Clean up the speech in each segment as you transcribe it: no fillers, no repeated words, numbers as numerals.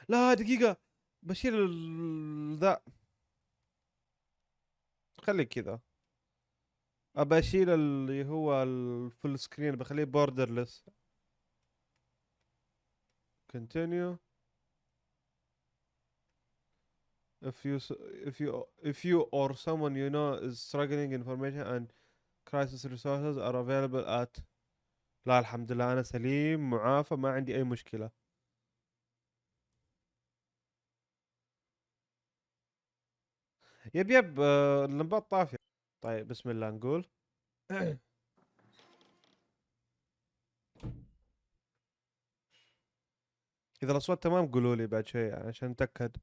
لا دقيقة، بشيل ذا، خلي كذا. ابى اشيل اللي هو الفول سكرين، بخليه بوردرلس. continue. if you or someone you know is struggling, information and crisis resources are available at. لا الحمد لله انا سليم معافى، ما عندي اي مشكلة. يب اللمبات طافية. طيب بسم الله نقول. اذا الاصوات تمام قولوا لي بعد شيء عشان نتاكد.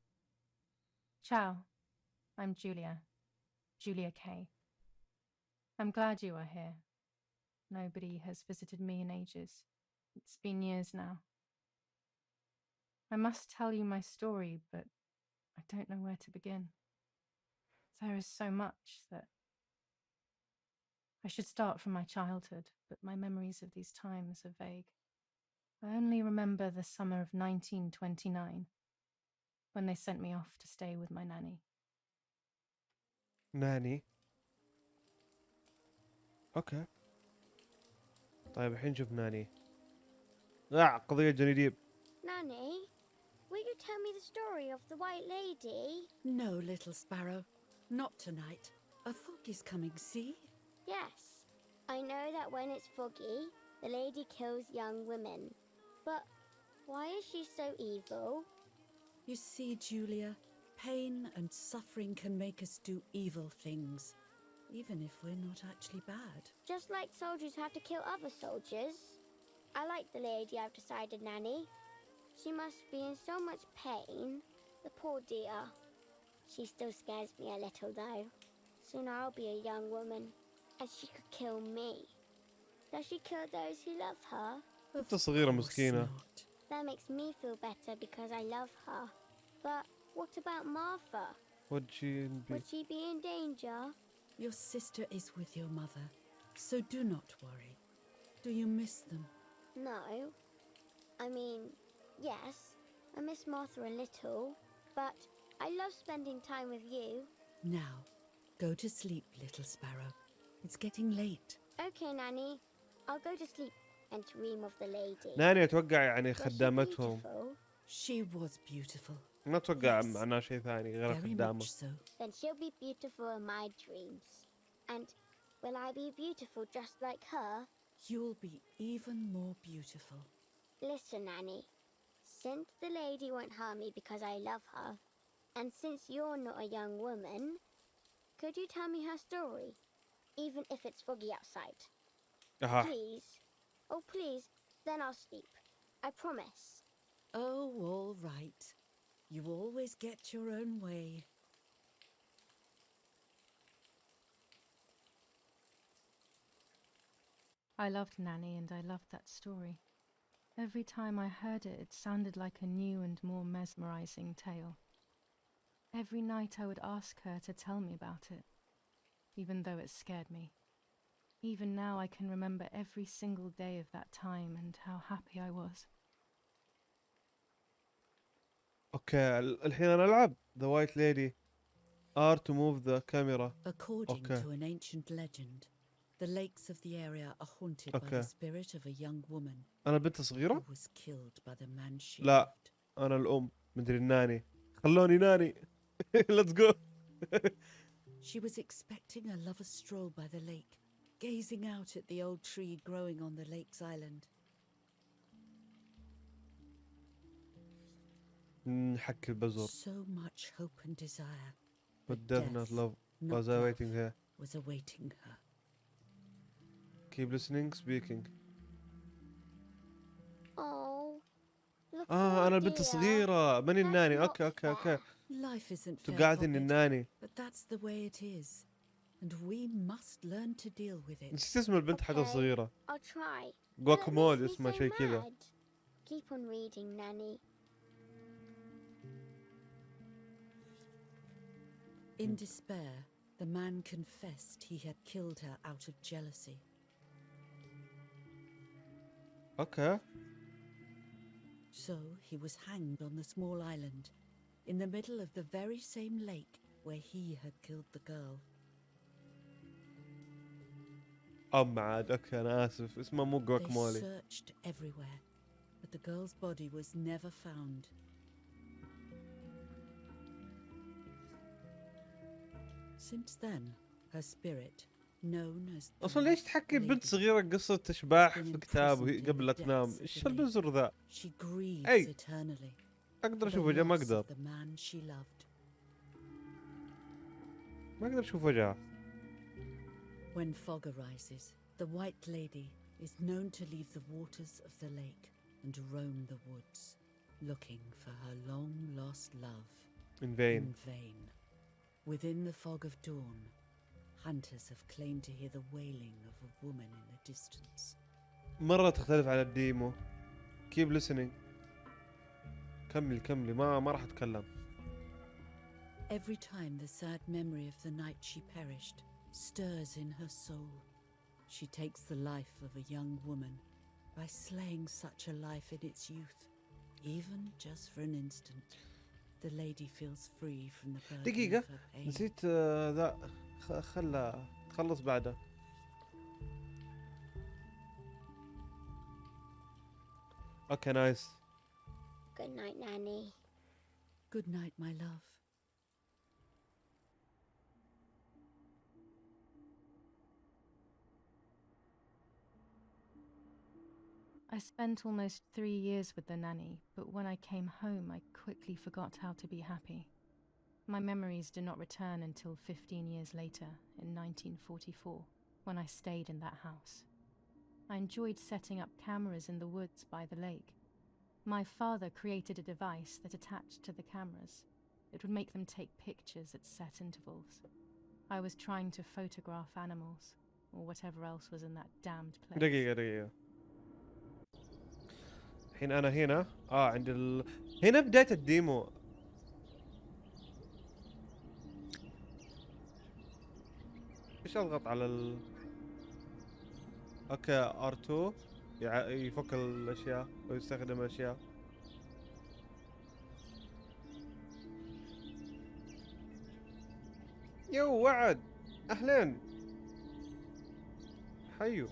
Ciao, I'm Julia Kay. I'm glad you are here. Nobody has visited me in ages. It's been years now. I must tell you my story, but I don't know where to begin. There is so much that I should start from my childhood, but my memories of these times are vague. I only remember the summer of 1929, when they sent me off to stay with my nanny. ناني. اوكي طيب الحين نشوف ناني. قضية جنيديب. Nanny, will you tell me the story of the White Lady? No, little sparrow. Not tonight. A fog is coming, see? Yes. I know that when it's foggy, the lady kills young women. But why is she so evil? You see, Julia, pain and suffering can make us do evil things, even if we're not actually bad. Just like soldiers have to kill other soldiers. I like the lady, I've decided, Nanny. She must be in so much pain. The poor dear. She still scares me a little, though. Soon I'll be a young woman, and she could kill me. Does she kill those who love her? انت صغيرة Of course مسكينة. not. That makes me feel better because I love her. But what about Martha? Would she be... Would she be in danger? Your sister is with your mother, so do not worry. Do you miss them? No. I mean, yes, I miss Martha a little, but I love spending time with you. Now, go to sleep, little sparrow. It's getting late. Okay, Nanny. I'll go to sleep and dream of the lady. ناني اتوقع يعني Was she خدامتهم. beautiful? She was beautiful. ما اتوقع Yes. معناه شيء ثاني غير Very خدامة. much so. Then she'll be beautiful in my dreams. And will I be beautiful just like her? You'll be even more beautiful. Listen, Nanny. Since the lady won't harm me because I love her, and since you're not a young woman, could you tell me her story? Even if it's foggy outside. اها. Please. Oh, please. Then I'll sleep. I promise. Oh, all right. You always get your own way. I loved Nanny and I loved that story. Every time I heard it, it sounded like a new and more mesmerizing tale. Every night I would ask her to tell me about it, even though it scared me. Even now I can remember every single day of that time and how happy I was. اوكي الحين انا العب The White Lady. R to move the camera. According Okay. to an ancient legend, the lakes of the area are haunted by Okay. the spirit of a young woman انا البنت who صغيرة. was killed by the man she لا. loved. انا الام مدري الناني. خلوني ناني. Let's go. She was expecting a lover's stroll by the lake, gazing out at the old tree growing on the lake's island. نحك البزر. So much hope and desire, But but death not love not was love, awaiting her. was awaiting her. Keep listening, speaking. Oh. The انا poor البنت dear. الصغيرة ماني That's الناني. not اوكي اوكي اوكي. fair. Life isn't fair, توقعتني Poppet, الناني. but that's the way it is, and we must learn to deal with it. نسيت اسم البنت حقها Okay. صغيرة. I'll try. But it جواكامول makes me اسمها so شيء كذا. mad. Keep on reading, Nanny. In despair, the man confessed he had killed her out of jealousy. اوكي. So he was hanged on the small island, in the middle of the very same lake where he had killed the girl. عاد اوكي انا اسف اسمه مو They جواكامولي. searched everywhere, but the girl's body was never found. Since then, her spirit, known as the اصلا ليش White تحكي بنت Lady, صغيرة قصة اشباح been في كتاب imprisoned in قبل لا the تنام؟ depths of ايش the البزر ذا؟ she grieves Hey. eternally اقدر for the اشوف وجهها؟ ما loss اقدر. of the man she loved. ما اقدر اشوف وجهها. When fog arises, the White Lady is known to leave the waters of the lake and roam the woods, looking for her long-lost love in vain. in vain. Within the fog of dawn, hunters have claimed to hear the wailing of a woman in the distance. مرة تختلف عن الديمو. keep listening. كملي ما راح اتكلم. Every time the sad memory of the night she perished stirs in her soul, she takes the life of a young woman by slaying such a life in its youth. Even just for an instant, the lady feels free from the burden دقيقة of her pain. نسيت ذا خلها تخلص بعده. اوكي نايس. Good night, Nanny. Good night, my love. I spent almost 3 years with the nanny, but when I came home, I quickly forgot how to be happy. My memories do not return until 15 years later, in 1944, when I stayed in that house. I enjoyed setting up cameras in the woods by the lake. My father created a device that attached to the cameras. It would make them take pictures at set intervals. I was trying to photograph animals, or whatever else was in that damned place. دقيقة الحين انا هنا عند هنا بداية الديمو. ايش اضغط على اوكي R2 يفك الاشياء ويستخدم الاشياء. يو وعد اهلين حيو.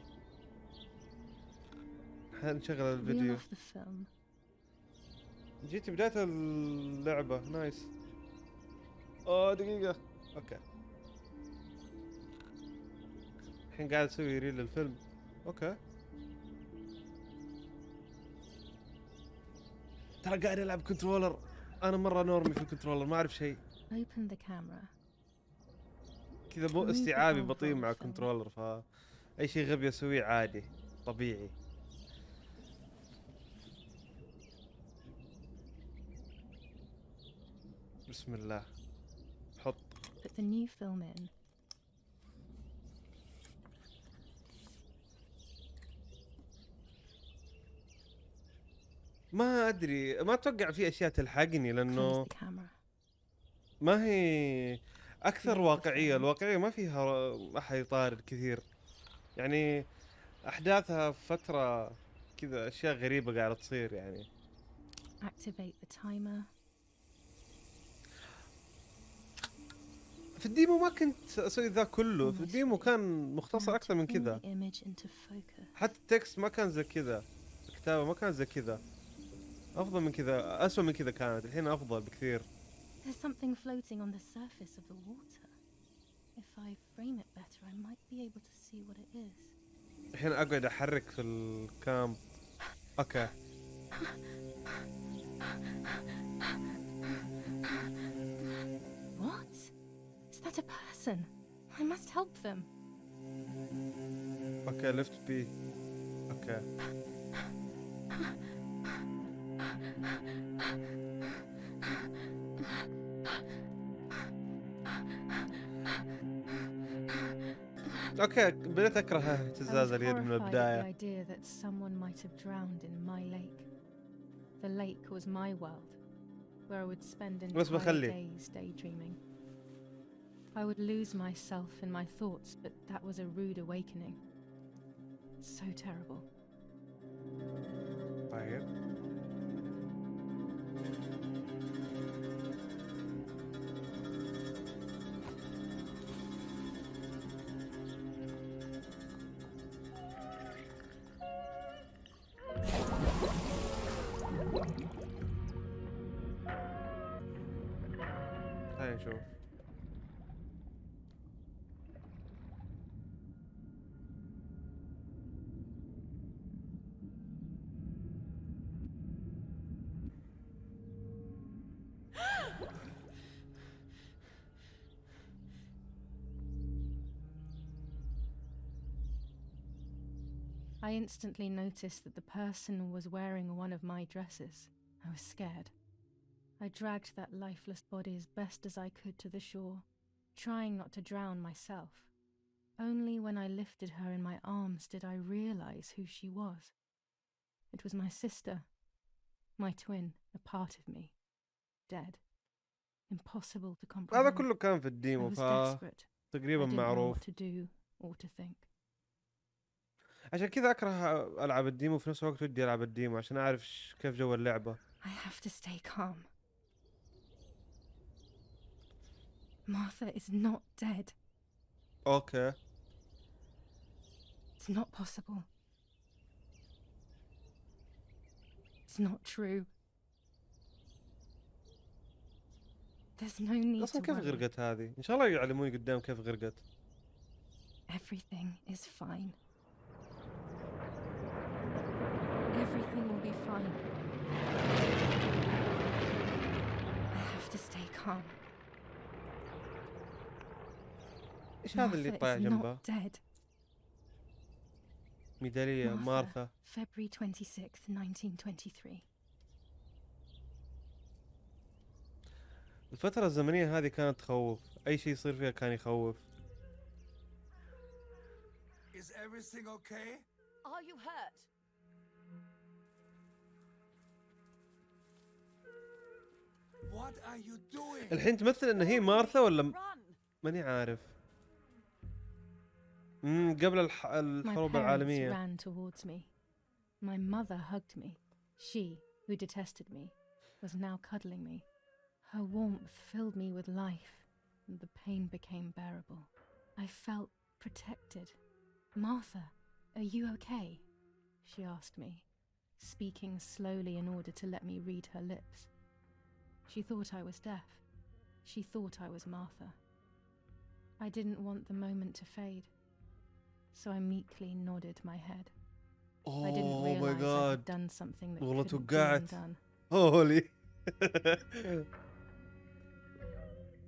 نشغل الفيديو. Reel off the film. جيت بداية اللعبة نايس. دقيقة اوكي الحين قاعد اسوي ريل للفيلم. اوكي ترى قاعد العب كنترولر. انا مرة نورمي في الكنترولر ما اعرف شيء Open the camera. كذا. مو استيعابي بطيء مع الكنترولر فاي شيء غبي اسويه عادي طبيعي. بسم الله حط. Put the new film in. ما ادري ما اتوقع في اشياء تلحقني لانه Close the camera. ما هي اكثر واقعيه. الواقعيه ما فيها احد يطارد كثير يعني. احداثها في فتره كذا اشياء غريبه قاعده تصير يعني. Activate the timer. في الديمو ما كنت اسوي ذا كله. في الديمو كان مختصر Now اكثر to من bring كذا. the image into focus. حتى التكست ما كان زي كذا. الكتابه ما كانت زي كذا. افضل من كذا اسوء من كذا كانت. الحين افضل بكثير. There's something floating on the surface of the water. If I frame it better, I might be able to see what it is. الحين اقعد احرك في الكام. اوكي What? Is that a person? I must help them. اوكي ليفت بي. اوكي اوكي بديت اكره اهتزاز اليد من I was horrified at the البدايه. idea that someone might have drowned in my lake. The lake was my world, where I would spend بس entire بخلي. days daydreaming. I would lose myself in my thoughts, but that was a rude awakening. So terrible. طيب خلينا نشوف. I instantly noticed that the person was wearing one of my dresses. I was scared. I dragged that lifeless body as best as I could to the shore, trying not to drown myself. Only when I lifted her in my arms did I realize who she was. It was my sister, my twin, a part of me, dead. Impossible to هذا comprehend. كله كان في I الديمو was desperate. I فتقريبا didn't know معروف. what to do or to think. عشان كذا اكره العب الديمو، في نفس الوقت ودي العب الديمو عشان اعرف كيف جو اللعبة. I have to stay calm. Martha is not dead. اوكي. It's not possible. It's not true. There's no need اصلا to كيف worry. غرقت هذه؟ ان شاء الله يعلموني قدام كيف غرقت. Everything is fine. Everything will be fine. I have to stay calm. ايش هذا اللي Martha طايح is جنبه؟ not dead. ميدالية مارثا. February 26th, 1923. الفترة الزمنية هذه كانت تخوف، أي شيء يصير فيها كان يخوف. Is everything okay? Are you hurt? What are you doing? الحين تمثل إن هي مارثا ولا Run! ماني عارف. قبل My الحروب parents العالمية. ran towards me. My mother hugged me. She, who detested me, was now cuddling me. Her warmth filled me with life, and the pain became bearable. I felt protected. Martha, are you okay? She asked me, speaking slowly in order to let me read her lips. She thought I was deaf. She thought I was Martha. I didn't want the moment to fade, so I meekly nodded my head. I didn't Oh my realize I god. had done something that والله couldn't be توقعت. undone. هولي.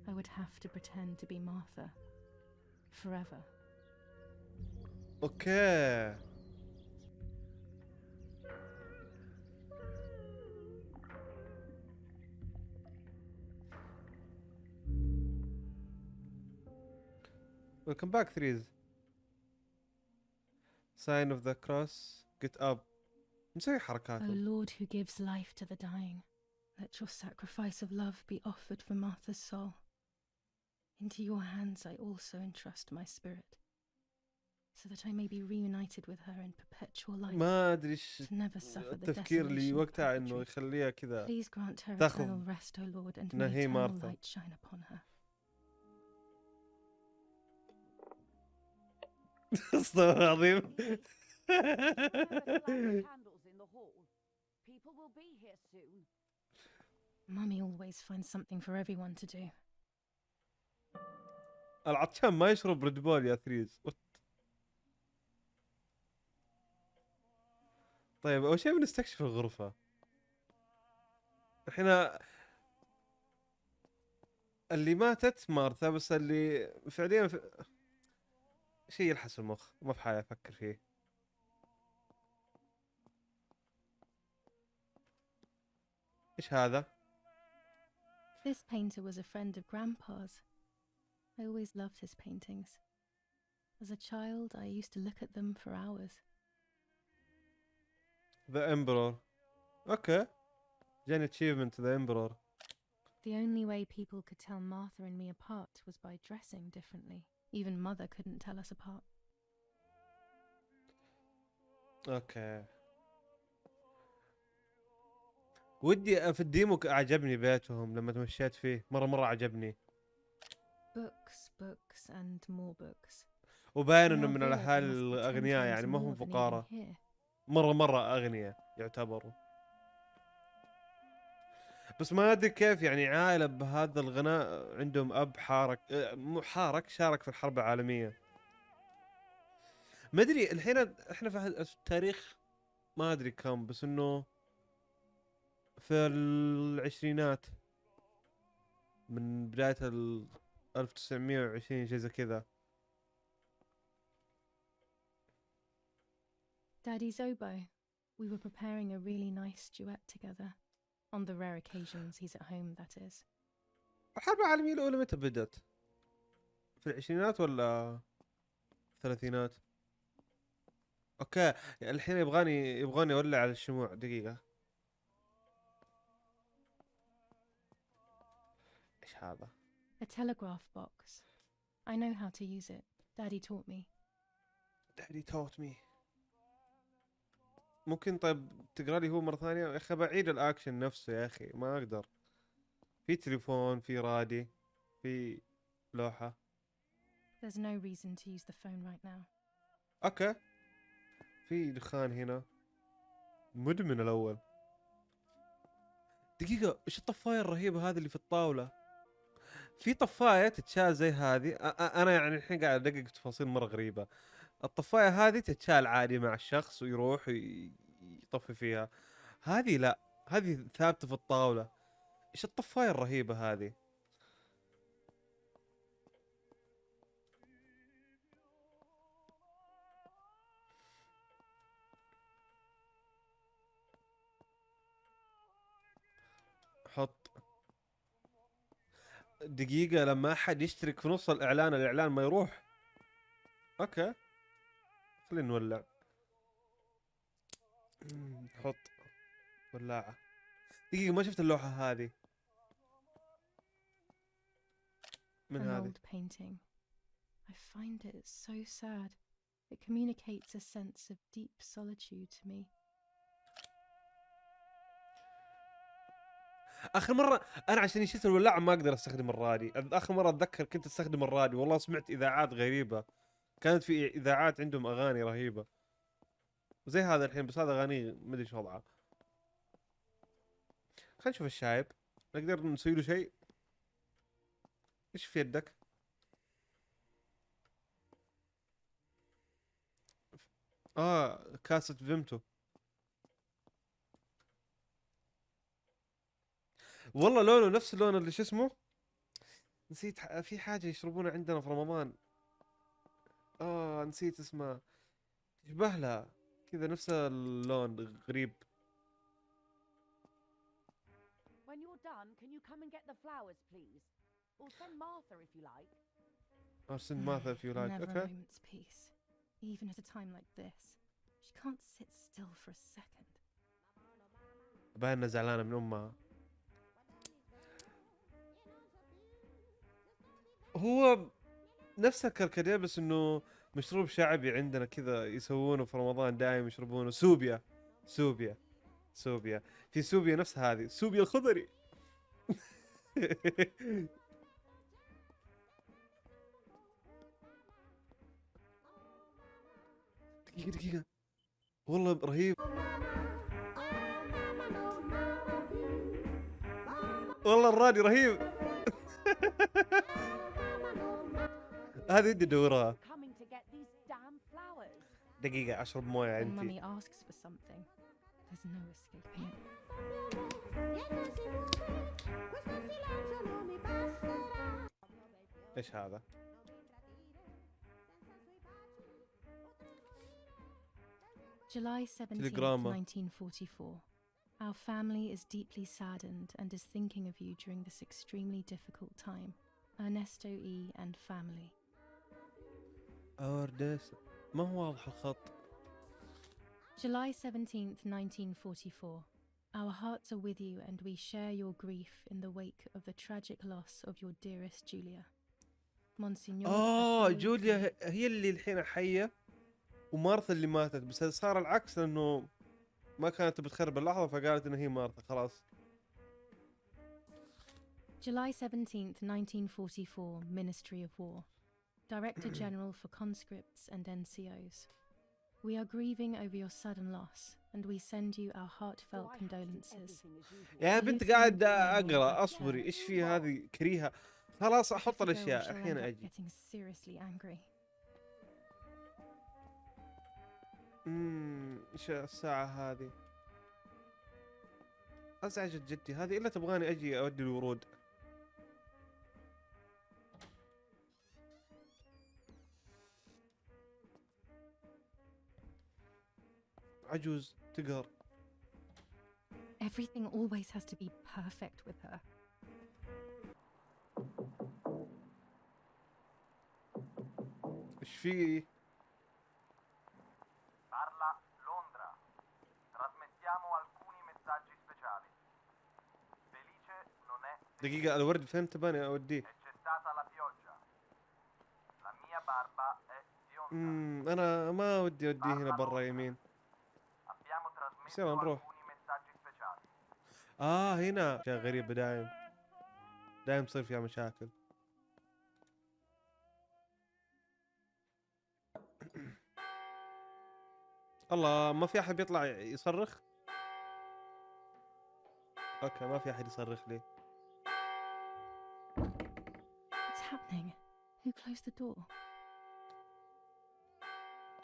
I would have to pretend to be Martha forever. اوكي. Welcome back, Threes. Sign of the cross. Get up. نسوي O حركاتهم. Lord who gives life to the dying, let your sacrifice of love be offered for Martha's soul. Into your hands I also entrust my spirit, so that I may be reunited with her in perpetual life, ما ادري ايش to never suffer the التفكير اللي desolation of وقتها انه purgatory. يخليها كذا. Please grant her تاخذ eternal rest, O Lord, and may نهي eternal مارثا. light shine upon her. استغفر الله العظيم. Candles in the hall. People will be here soon. Mummy always finds something for everyone to do. العطشان ما يشرب ريد بول يا ثريز. طيب اول شيء بنستكشف الغرفة. الحين اللي ماتت مارثا، بس اللي فعليا شيء يلحس المخ، ما في حاجة افكر فيه. ايش هذا؟ This painter was a friend of Grandpa's. I always loved his paintings. As a child, I used to look at them for hours. The Emperor. Okay. جاني achievement to the Emperor. The only way people could tell Martha and me apart was by dressing differently. Even Mother couldn't tell us apart. اوكي. ودي في الديمو عجبني بيتهم لما تمشيت فيه، مرة عجبني. Books, books, and more books. وباين In انه our من villa, الاهالي there must be 10 الاغنياء، times يعني ما هم more than even فقراء، here. مرة اغنياء يعتبروا. بس ما ادري كيف يعني عائله بهذا الغناء عندهم اب حارك مو حارك شارك في الحرب العالميه. ما ادري الحين احنا في التاريخ ما ادري كم، بس انه في العشرينات من بدايه 1920 شيء زي كذا. Daddy's oboe. We were preparing a really nice duet together. On the rare occasions he's at home, that is. الحرب العالميه الاولى متى بدت؟ في العشرينات ولا الثلاثينات؟ اوكي الحين يبغاني اولع على الشموع. دقيقه، ايش هذا؟ A telegraph box. I know how to use it. Daddy taught me. Daddy taught me. ممكن طيب تقرا لي هو مرة ثانية يا اخي؟ بعيد الاكشن نفسه يا اخي، ما اقدر. في تليفون، في رادي، في لوحة. There's no reason to use the phone right now. اوكي. في دخان هنا. مدمن الاول. دقيقة، ايش الطفاية الرهيبة هذه اللي في الطاولة؟ في طفاية تتشال زي هذه. انا يعني الحين قاعد ادقق في تفاصيل مرة غريبة. الطفاية هذه تتشال عادي مع الشخص ويروح يطفي فيها. هذه لا، هذه ثابتة في الطاولة. ايش الطفاية الرهيبة هذه؟ حط. دقيقة، لما احد يشترك في نص الاعلان ما يروح. اوكي خلينا نولع. حط ولاعة. دقيقة، ما شفت اللوحة هذه. من An هذه؟ old painting. I find it so sad. It communicates a sense of deep solitude to me. اخر مرة انا عشان شلت الولاعة ما اقدر استخدم الرادي. اخر مرة اتذكر كنت استخدم الرادي، والله سمعت اذاعات غريبة. كانت في اذاعات عندهم اغاني رهيبة زي هذا الحين، بس هذا اغاني ما ادري شو وضعها. خلينا نشوف الشايب، نقدر نسوي له شيء. ايش في يدك؟ كاسة فيمتو. والله لونه نفس اللون اللي شو اسمه، نسيت. في حاجة يشربونها عندنا في رمضان. نسيت اسمها. يشبه لها كذا، نفس اللون غريب. When you're done, can you come and get the flowers, please? Or send Martha if you like. ارسل ماثا if you like. Never a اوكي. moment's peace. Even at a time like this. She can't sit still for a second. باينة زعلانة من امها. هو نفس الكركديه، بس انه مشروب شعبي عندنا كذا يسوونه في رمضان، دايم يشربونه. سوبيا. في سوبيا نفس هذه، سوبيا الخضري. دقيقة والله رهيب. والله الرادي رهيب. هذه ودي ادورها. Coming to get these damn flowers. دقيقة اشرب موية When عندي. Mummy asks for something, there's no escaping it. ايش هذا؟ July 17th, Telegramma. 1944. Our family is deeply saddened and is thinking of you during this extremely difficult time. Ernesto E. and family. اوردس. ما هو واضح الخط. July 17th, 1944. Our hearts are with you and we share your grief in the wake of the tragic loss of your dearest Julia. Monsignor. جوليا هي اللي الحين حية، ومارثا اللي ماتت. بس صار العكس، لانه ما كانت بتخرب اللحظة، فقالت ان هي مارثا خلاص. July 17th, 1944, Ministry of War. Director General for Conscripts and NCOs. We are grieving over your sudden loss and we send you our So heartfelt I have to do condolences. everything as usual. يا Please بنت send قاعد me your اقرا، update. اصبري، ايش في هذه كريهه؟ خلاص I have احط to go or الاشياء she'll الحين end up اجي. getting seriously angry. ايش الساعه هذه؟ ازعجت جدي هذه، الا تبغاني اجي اودي الورود. عجوز تقهر. Everything always has to be perfect with her. ايش في؟ Parla Londra. Trasmettiamo alcuni messaggi speciali. Felice non è دقيقه، الورد فين تباني اوديه؟ e c'è stata la pioggia. La mia barba è bionda. انا ما ودي اوديه هنا برا يمين. Abbiamo بس يلا trasmesso نروح. alcuni messaggi speciali. هنا اشياء غريبه دايم تصير فيها مشاكل. الله، ما في احد بيطلع يصرخ. اوكي، ما في احد يصرخ لي. What's happening? Who closed the door?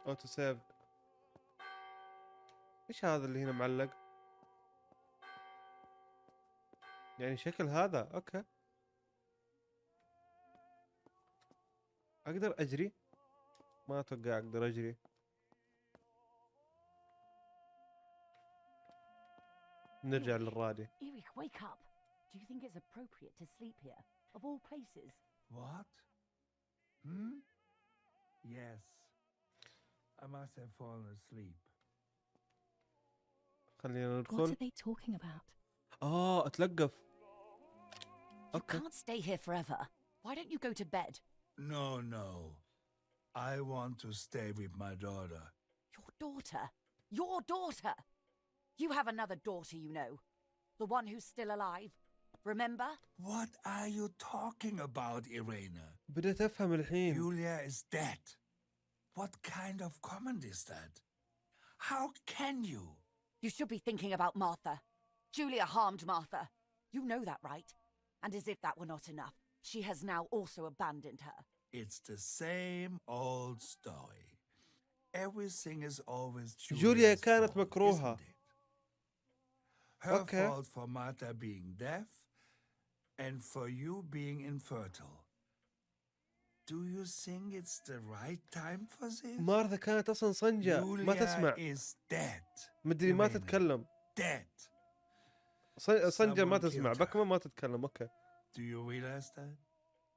اوتو سيف. ايش هذا اللي هنا معلق؟ يعني شكل هذا. اوكي، اقدر اجري؟ ما اتوقع اقدر اجري. نرجع للرادي. Eric, wake up. Do you think it's appropriate to sleep here, of all places? What? Yes. I must have fallen asleep. خلينا What are ندخل. they talking about? اتلقف. You Okay. can't stay here forever. Why don't you go to bed? No. I want to stay with my daughter. Your daughter? Your daughter? You have another daughter, you know. The one who's still alive. Remember? What are you talking about, Irena? بديت افهم الحين. Julia is dead. What kind of comment is that? How can you? You should be thinking about Martha. Julia harmed Martha. You know that, right? And as if that were not enough, she has now also abandoned her. It's the same old story. Everything is always جوليا Julia's كانت fault, مكروهة. isn't it? Her Okay. fault for Martha being deaf and for you being infertile. Do you think it's the right time for this? مارثا كانت اصلا صنجة، ما Julia تسمع. is dead. مدري ما Irena. تتكلم. Dead. صنجة ما Someone تسمع، killed بكمة her. ما تتكلم. اوكي. Do you realize that?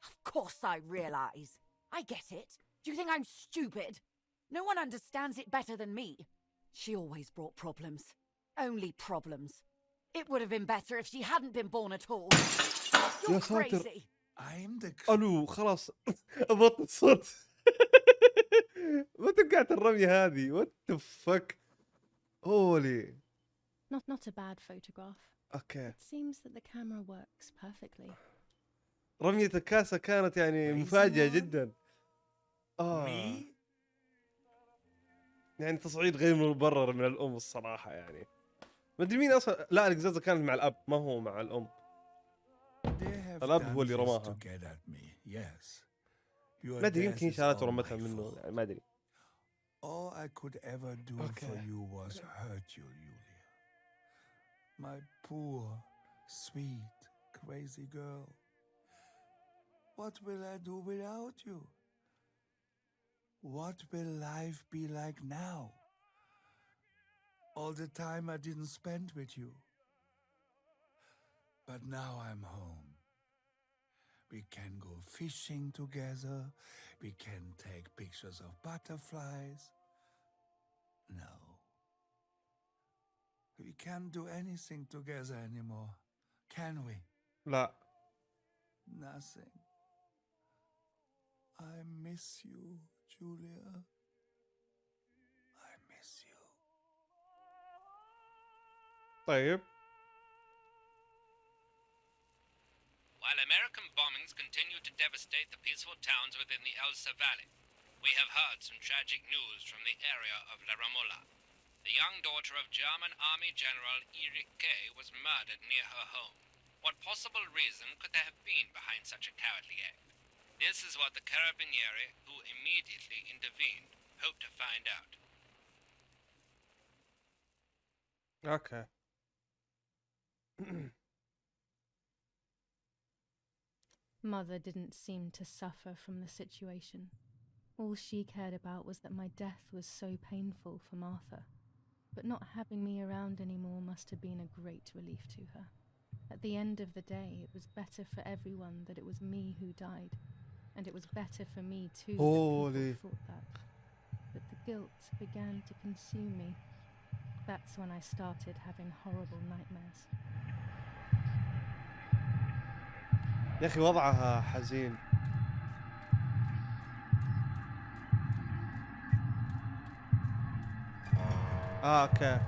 Of course I realize. I get it. Do you think I'm stupid? No one understands it better than me. She always brought problems. Only problems. It would have been better if she hadn't been born at all. يا You're ساتر. crazy. I'm the الو، خلاص. ابطل الصوت. ما توقعت الرمية هذه. وات ذا فك. هولي. Not a bad photograph. اوكي. It seems that the camera works perfectly. رمية الكاسة كانت يعني Crazy مفاجئة one? جدا. me. يعني تصعيد غير مبرر من الام الصراحة يعني. ما ادري مين اصلا. لا، القزازة كانت مع الاب، ما هو مع الام. They have الأب done هو اللي this رماها. to get at me. Yes. Your ما ادري، death يمكن is شالته all ورمتها my منه، fault. يعني ما ادري. All I could ever do for Okay. you was hurt you, Julia. My poor, sweet, crazy girl. What will I do without you? What will life be like now? All the time I didn't spend with you. But now I'm home. We can go fishing together. We can take pictures of butterflies. No. We can't do anything together anymore, can we? لا. Nothing. I miss you, Julia. I miss you. طيب. While American bombings continue to devastate the peaceful towns within the Elsa Valley, we have heard some tragic news from the area of La Ramola. The young daughter of German Army General Erich K. was murdered near her home. What possible reason could there have been behind such a cowardly act? This is what the Carabinieri, who immediately intervened, hope to find out. اوكي. Mother didn't seem to suffer from the situation. All she cared about was that my death was so painful for Martha. But not having me around anymore must have been a great relief to her. At the end of the day, it was better for everyone that it was me who died. And it was better for me too that people thought that. But the guilt began to consume me. That's when I started having horrible nightmares. يا اخي وضعها حزين. اوكي.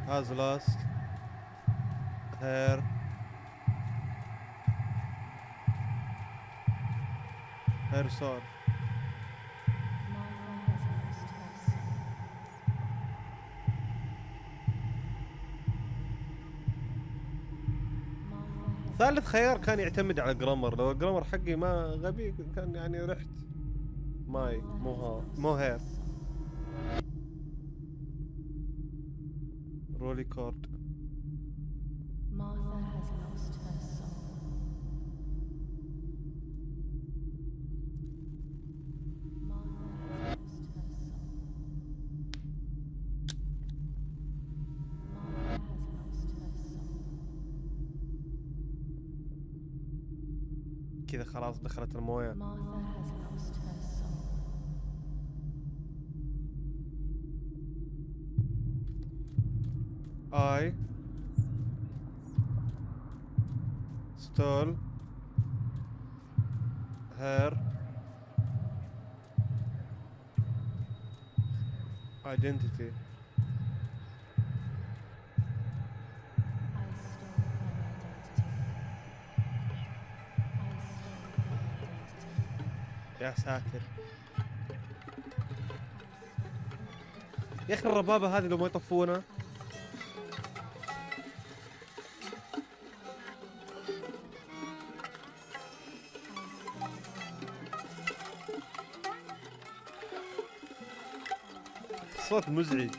has lost her soul. ثالث خيار كان يعتمد على الجرامر. لو الجرامر حقي ما غبي كان يعني رحت ماي مو هير. رولي كورد. Martha has lost her soul. Martha has lost her soul. Martha has lost her soul. كذا خلاص دخلت المويه. Martha has lost her soul. I stole her identity. يا ساتر يا اخي الربابة هذه لو ما يطفونها. صوت مزعج.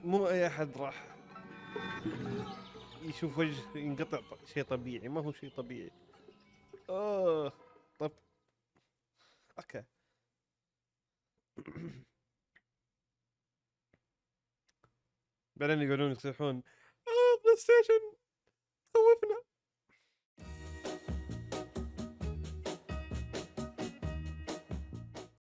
مو اي احد راح يشوف وجه ينقطع شيء طبيعي. ما هو شيء طبيعي. طب اوكي. بعدين يقولون يصيحون بلاي ستيشن خوفنا.